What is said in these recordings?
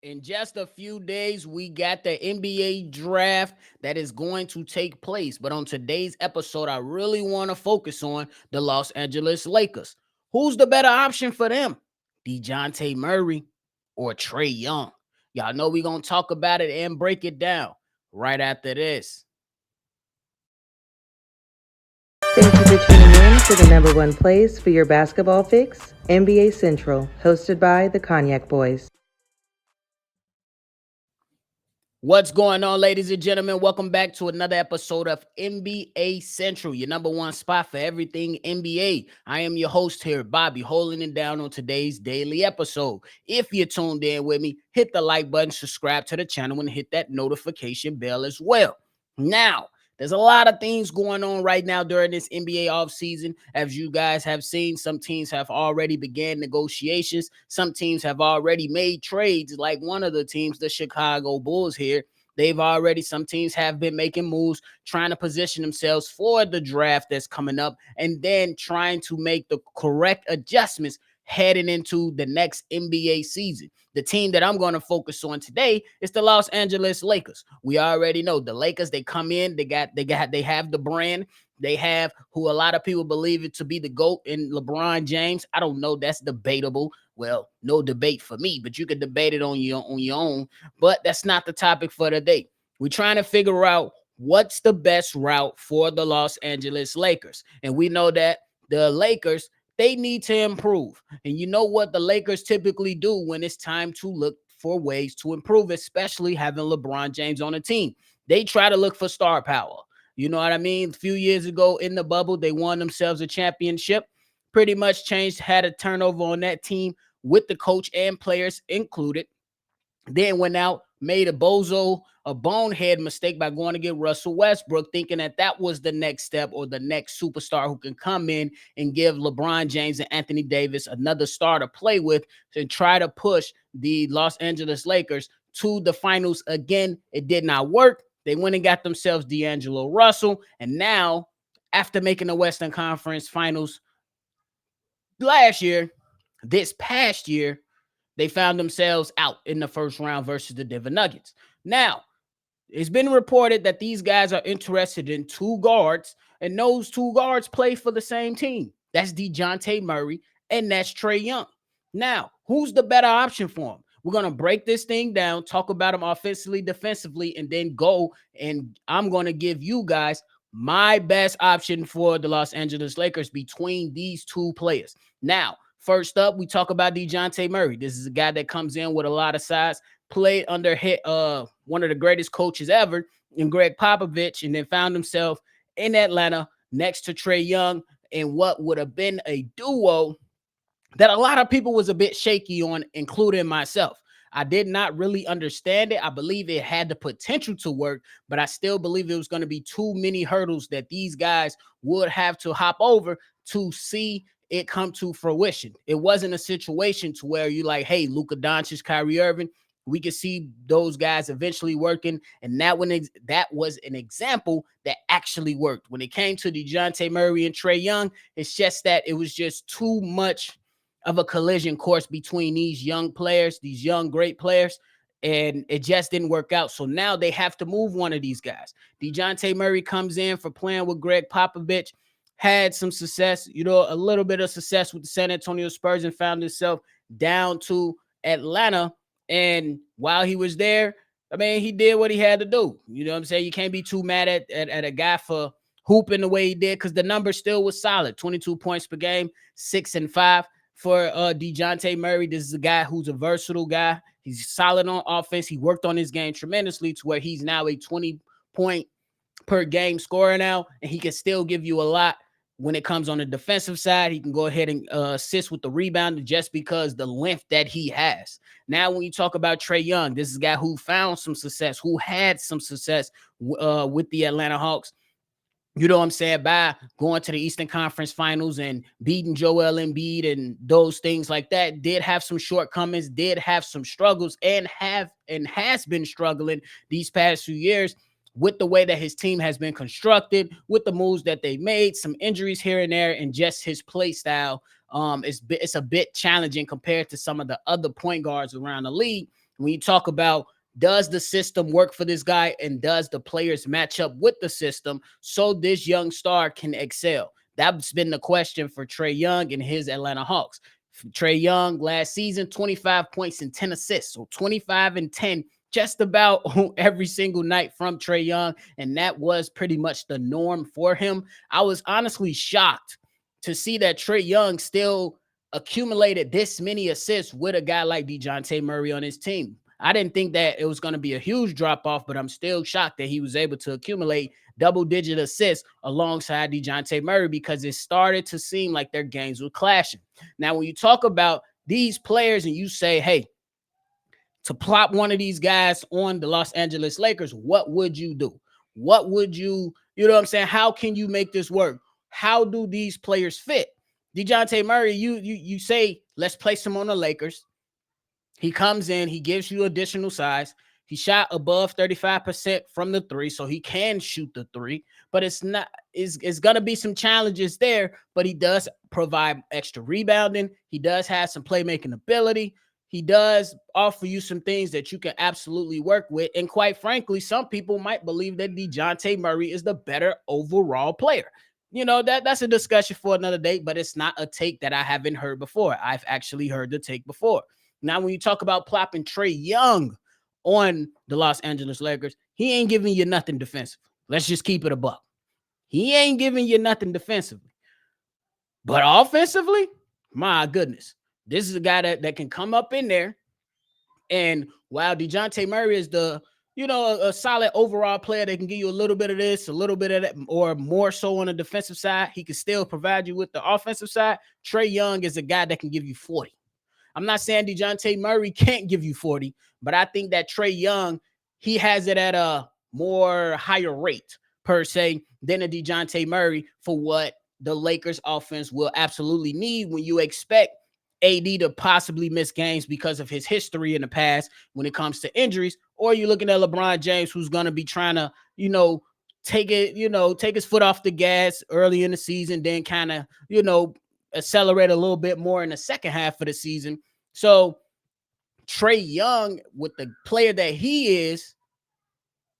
In just a few days, we got the NBA draft that is going to take place. But on today's episode, I really want to focus on the Los Angeles Lakers. Who's the better option for them? Dejounte Murray or Trae Young? Y'all know we're going to talk about it and break it down right after this. Thank you for tuning in to the number one place for your basketball fix, NBA Central, hosted by the Cognac Boys. What's going on, ladies and gentlemen? Welcome back to another episode of NBA Central, your number one spot for everything NBA. I am your host here, Bobby, holding it down on today's daily episode. If you're tuned in with me, hit the like button, subscribe to the channel, and hit that notification bell as well. Now, there's a lot of things going on right now during this NBA offseason. As you guys have seen, some teams have already began negotiations. Some teams have already made trades, like one of the teams, the Chicago Bulls here. Some teams have been making moves, trying to position themselves for the draft that's coming up, and then trying to make the correct adjustments heading into the next NBA season. The team that I'm going to focus on today is the Los Angeles Lakers. We already know the Lakers, they come in, they have the brand. They have who a lot of people believe it to be the GOAT in LeBron James. I don't know. That's debatable. Well, no debate for me, but you could debate it on your own. But that's not the topic for today. We're trying to figure out what's the best route for the Los Angeles Lakers. And we know that the Lakers, they need to improve. And you know what the Lakers typically do when it's time to look for ways to improve, especially having LeBron James on the team. They try to look for star power. You know what I mean? A few years ago in the bubble, they won themselves a championship. Pretty much changed, had a turnover on that team with the coach and players included. Then went out, made a bonehead mistake by going to get Russell Westbrook, thinking that that was the next step or the next superstar who can come in and give LeBron James and Anthony Davis another star to play with and try to push the Los Angeles Lakers to the finals again. It did not work. They went and got themselves D'Angelo Russell. And now, after making the Western Conference Finals this past year, they found themselves out in the first round versus the Denver Nuggets. Now, it's been reported that these guys are interested in two guards, and those two guards play for the same team. That's Dejounte Murray and that's Trae Young. Now, who's the better option for him? We're going to break this thing down, talk about them offensively, defensively, and then I'm going to give you guys my best option for the Los Angeles Lakers between these two players. Now, first up, we talk about Dejounte Murray. This is a guy that comes in with a lot of size, played under one of the greatest coaches ever in Greg Popovich, and then found himself in Atlanta next to Trae Young in what would have been a duo that a lot of people was a bit shaky on, including myself. I did not really understand it. I believe it had the potential to work, but I still believe it was going to be too many hurdles that these guys would have to hop over to see it come to fruition. It wasn't a situation to where you like, hey, Luka Doncic, Kyrie Irving, we could see those guys eventually working. And that was an example that actually worked. When it came to Dejounte Murray and Trae Young, it's just that it was just too much of a collision course between these young players, these young great players, and it just didn't work out. So now they have to move one of these guys. Dejounte Murray comes in for playing with Greg Popovich, had some success, a little bit of success with the San Antonio Spurs, and found himself down to Atlanta. And while he was there, I mean, he did what he had to do. You know what I'm saying? You can't be too mad at a guy for hooping the way he did, because the number still was solid. 22 points per game, 6 and 5 for Dejounte Murray. This is a guy who's a versatile guy. He's solid on offense. He worked on his game tremendously to where he's now a 20-point per game scorer now, and he can still give you a lot when it comes on the defensive side. He can go ahead and assist with the rebound just because the length that he has. Now, when you talk about Trae Young, this is a guy who found some success, who had some success with the Atlanta Hawks. You know what I'm saying? By going to the Eastern Conference Finals and beating Joel Embiid and those things like that, did have some shortcomings, did have some struggles, and has been struggling these past few years with the way that his team has been constructed, with the moves that they made, some injuries here and there, and just his play style. It's a bit challenging compared to some of the other point guards around the league. When you talk about, does the system work for this guy and does the players match up with the system so this young star can excel? That's been the question for Trae Young and his Atlanta Hawks. Trae Young last season, 25 points and 10 assists. So 25 and 10 just about every single night from Trae Young. And that was pretty much the norm for him. I was honestly shocked to see that Trae Young still accumulated this many assists with a guy like Dejounte Murray on his team. I didn't think that it was going to be a huge drop off, but I'm still shocked that he was able to accumulate double-digit assists alongside Dejounte Murray because it started to seem like their games were clashing. Now, when you talk about these players and you say, hey, to plop one of these guys on the Los Angeles Lakers, what would you do? What would you know what I'm saying? How can you make this work? How do these players fit? Dejounte Murray, you say, let's place him on the Lakers. He comes in, he gives you additional size. He shot above 35% from the three, so he can shoot the three, but it's going to be some challenges there, but he does provide extra rebounding. He does have some playmaking ability. He does offer you some things that you can absolutely work with. And quite frankly, some people might believe that Dejounte Murray is the better overall player. You know, that's a discussion for another day, but it's not a take that I haven't heard before. I've actually heard the take before. Now, when you talk about plopping Trae Young on the Los Angeles Lakers, he ain't giving you nothing defensively. Let's just keep it a buck. He ain't giving you nothing defensively. But offensively, my goodness, this is a guy that can come up in there. And while Dejounte Murray is a solid overall player that can give you a little bit of this, a little bit of that, or more so on the defensive side, he can still provide you with the offensive side. Trae Young is a guy that can give you 40. I'm not saying Dejounte Murray can't give you 40, but I think that Trae Young, he has it at a more higher rate per se than a Dejounte Murray for what the Lakers offense will absolutely need when you expect AD to possibly miss games because of his history in the past when it comes to injuries, or you're looking at LeBron James, who's going to be trying to, take his foot off the gas early in the season, then kind of, accelerate a little bit more in the second half of the season. So Trae Young, with the player that he is,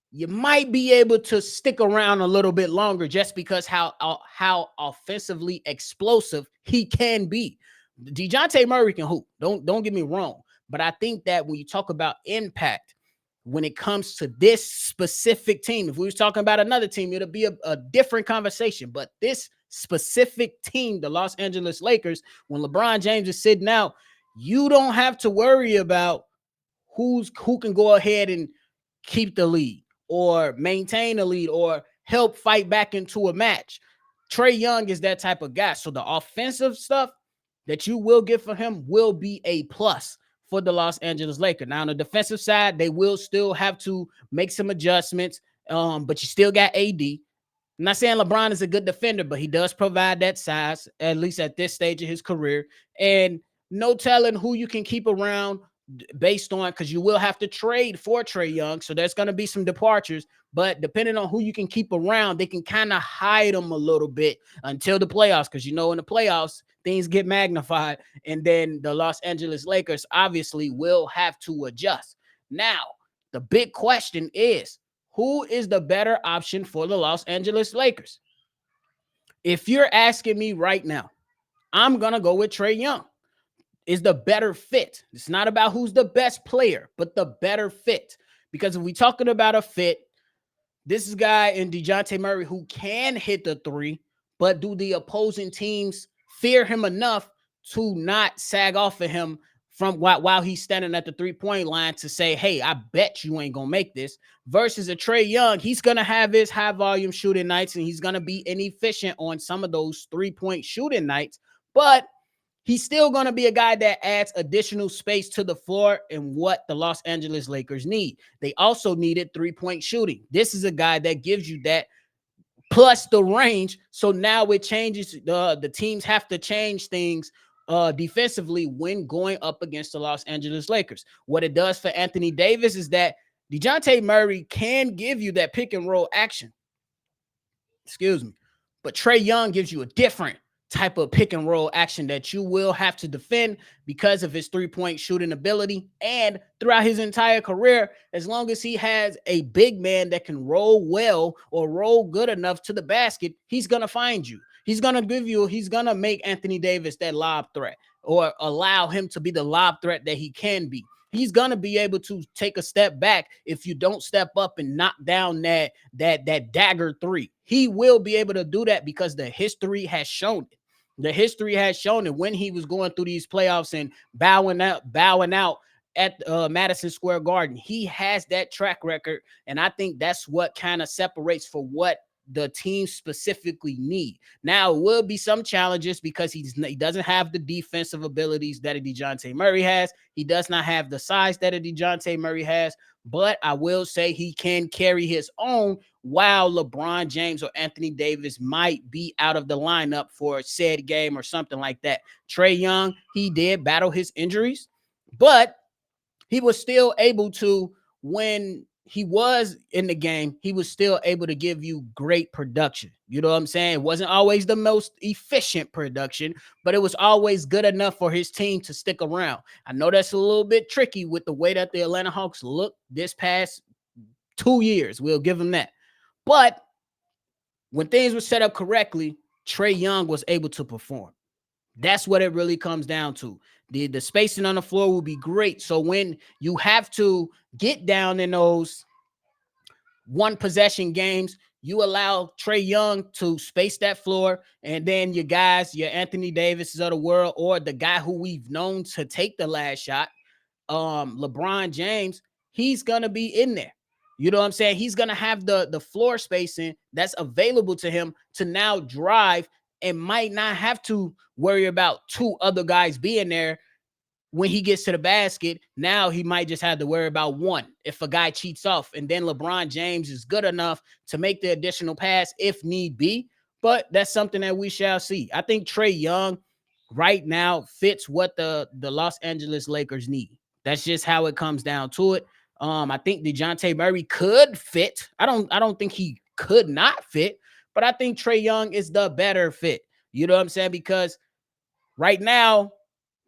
you might be able to stick around a little bit longer just because how offensively explosive he can be. Dejounte Murray can hoop. Don't get me wrong. But I think that when you talk about impact, when it comes to this specific team, if we was talking about another team, it'll be a different conversation. But this specific team, the Los Angeles Lakers, when LeBron James is sitting out, you don't have to worry about who can go ahead and keep the lead or maintain the lead or help fight back into a match. Trae Young is that type of guy. So the offensive stuff that you will get for him will be a plus for the Los Angeles Lakers. Now, on the defensive side, they will still have to make some adjustments, but you still got AD. I'm not saying LeBron is a good defender, but he does provide that size, at least at this stage of his career. And no telling who you can keep around based on, because you will have to trade for Trae Young. So there's going to be some departures, but depending on who you can keep around, they can kind of hide them a little bit until the playoffs. Because, in the playoffs, things get magnified. And then the Los Angeles Lakers obviously will have to adjust. Now, the big question is, who is the better option for the Los Angeles Lakers? If you're asking me right now, I'm going to go with Trae Young. Is the better fit. It's not about who's the best player, but the better fit. Because if we're talking about a fit, this is a guy in Dejounte Murray who can hit the three, but do the opposing teams fear him enough to not sag off of him from while he's standing at the three-point line to say, hey, I bet you ain't going to make this, versus a Trae Young. He's going to have his high-volume shooting nights, and he's going to be inefficient on some of those three-point shooting nights, but he's still going to be a guy that adds additional space to the floor and what the Los Angeles Lakers need. They also needed three-point shooting. This is a guy that gives you that plus the range. So now it changes. The teams have to change things defensively when going up against the Los Angeles Lakers. What it does for Anthony Davis is that Dejounte Murray can give you that pick and roll action. Excuse me. But Trae Young gives you a different type of pick and roll action that you will have to defend because of his 3-point shooting ability. And throughout his entire career, as long as he has a big man that can roll well or roll good enough to the basket, he's going to find you. He's going to make Anthony Davis that lob threat, or allow him to be the lob threat that he can be. He's going to be able to take a step back if you don't step up and knock down that dagger three. He will be able to do that because the history has shown it. The history has shown it when he was going through these playoffs and bowing out at Madison Square Garden. He has that track record, and I think that's what kind of separates for what the team specifically need. Now, it will be some challenges because he doesn't have the defensive abilities that a Dejounte Murray has. He does not have the size that a Dejounte Murray has, but I will say he can carry his own while LeBron James or Anthony Davis might be out of the lineup for a said game or something like that. Trae Young, he did battle his injuries, but he was still able to, when he was in the game, he was still able to give you great production. You know what I'm saying? It wasn't always the most efficient production, but it was always good enough for his team to stick around. I know that's a little bit tricky with the way that the Atlanta Hawks look this past 2 years. We'll give them that. But when things were set up correctly, Trae Young was able to perform. That's what it really comes down to. The spacing on the floor will be great. So when you have to get down in those one possession games, you allow Trae Young to space that floor, and then your guys, your Anthony Davises of the world, or the guy who we've known to take the last shot, LeBron James, he's gonna be in there. You know what I'm saying? He's gonna have the floor spacing that's available to him to now drive, and might not have to worry about two other guys being there when he gets to the basket. Now he might just have to worry about one if a guy cheats off, and then LeBron James is good enough to make the additional pass if need be. But that's something that we shall see. I think Trae Young right now fits what the Los Angeles Lakers need. That's just how it comes down to it. I think Dejounte Murray could fit. I don't think he could not fit, but I think Trae Young is the better fit. You know what I'm saying? Because right now,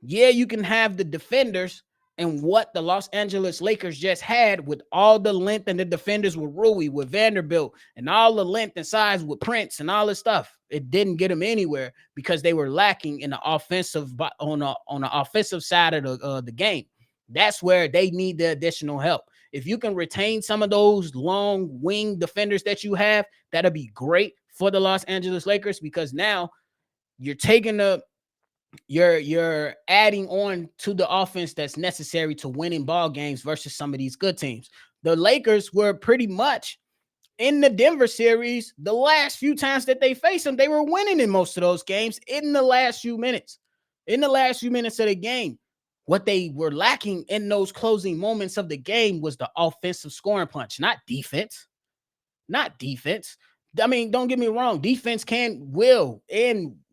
yeah, you can have the defenders, and what the Los Angeles Lakers just had with all the length and the defenders with Rui, with Vanderbilt, and all the length and size with Prince and all this stuff. It didn't get them anywhere because they were lacking in the offensive on the offensive side of the game. That's where they need the additional help. If you can retain some of those long wing defenders that you have, that'll be great for the Los Angeles Lakers, because now you're taking you're adding on to the offense that's necessary to winning ball games versus some of these good teams. The Lakers were pretty much in the Denver series. The last few times that they faced them, they were winning in most of those games in the last few minutes. In the last few minutes of the game, what they were lacking in those closing moments of the game was the offensive scoring punch, not defense. Not defense. I mean, don't get me wrong. Defense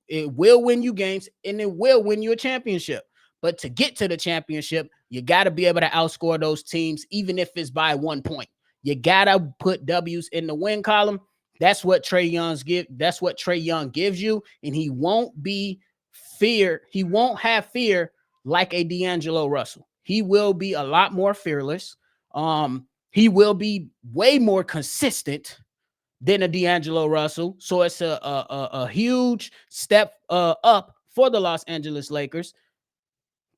it will win you games, and it will win you a championship. But to get to the championship, you got to be able to outscore those teams, even if it's by 1 point. You got to put W's in the win column. That's what Trae Young gives you, and he won't be fear. He won't have fear like a D'Angelo Russell. He will be a lot more fearless. He will be way more consistent than a D'Angelo Russell. So it's a huge step up for the Los Angeles Lakers.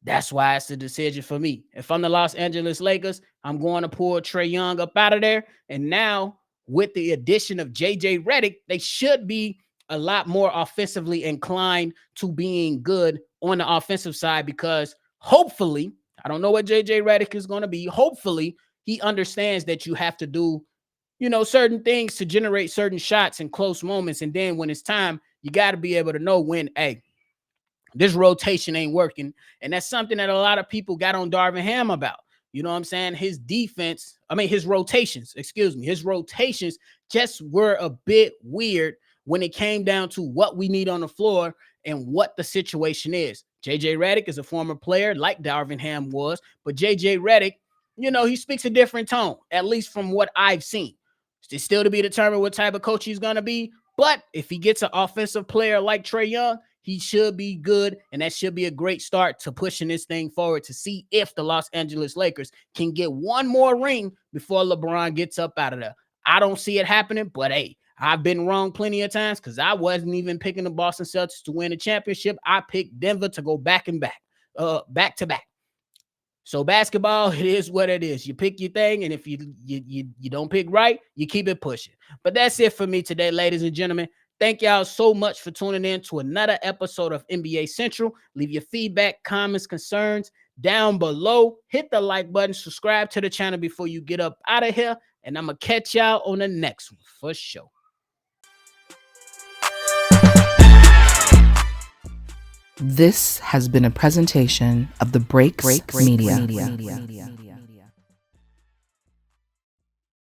That's why it's the decision for me. If I'm the Los Angeles Lakers, I'm going to pull Trae Young up out of there. And now with the addition of JJ Redick, they should be a lot more offensively inclined to being good on the offensive side, because hopefully, I don't know what JJ Redick is going to be. Hopefully, he understands that you have to do, certain things to generate certain shots in close moments. And then when it's time, you got to be able to know when, hey, this rotation ain't working. And that's something that a lot of people got on Darvin Ham about. You know what I'm saying? His rotations just were a bit weird when it came down to what we need on the floor and what the situation is. JJ Redick is a former player like Darvin Ham was, but JJ Redick, he speaks a different tone, at least from what I've seen. It's still to be determined what type of coach he's going to be. But if he gets an offensive player like Trae Young, He should be good, and that should be a great start to pushing this thing forward to see if the Los Angeles Lakers can get one more ring before LeBron gets up out of there. I don't see it happening, but hey, I've been wrong plenty of times because I wasn't even picking the Boston Celtics to win a championship. I picked Denver to go back to back. So basketball, it is what it is. You pick your thing, and if you don't pick right, you keep it pushing. But that's it for me today, ladies and gentlemen. Thank y'all so much for tuning in to another episode of NBA Central. Leave your feedback, comments, concerns down below. Hit the like button, subscribe to the channel before you get up out of here, and I'm going to catch y'all on the next one for sure. This has been a presentation of the Breaks Media.